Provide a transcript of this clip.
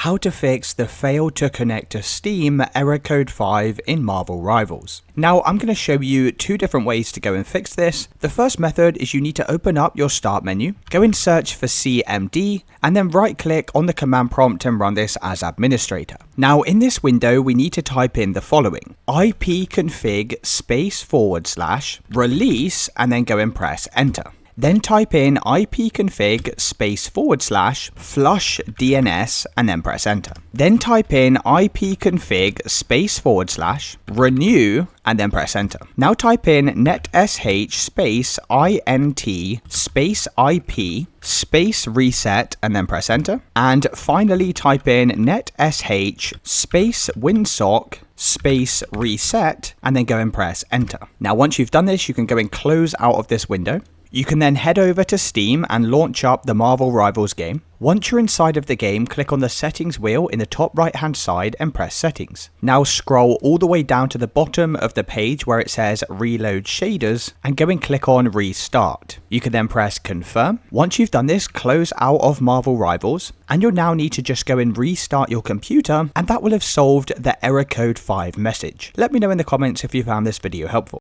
how to fix the fail to connect to Steam error code 5 in Marvel Rivals. Now I'm going to show you two different ways to go and fix this. The first method is you need to open up your start menu, go and search for CMD, and then right click on the command prompt and run this as administrator. Now in this window we need to type in the following: ipconfig // release, and then go and press enter. Then type in ipconfig // flush DNS and then press enter. Then type in ipconfig // renew and then press enter. Now type in netsh int IP reset and then press enter. And finally type in netsh winsock reset and then go and press enter. Now once you've done this, you can go and close out of this window. You can then head over to Steam and launch up the Marvel Rivals game. Once you're inside of the game, click on the settings wheel in the top right hand side and press settings. Now scroll all the way down to the bottom of the page where it says reload shaders and go and click on restart. You can then press confirm. Once you've done this, close out of Marvel Rivals and you'll now need to just go and restart your computer, and that will have solved the error code 5 message. Let me know in the comments if you found this video helpful.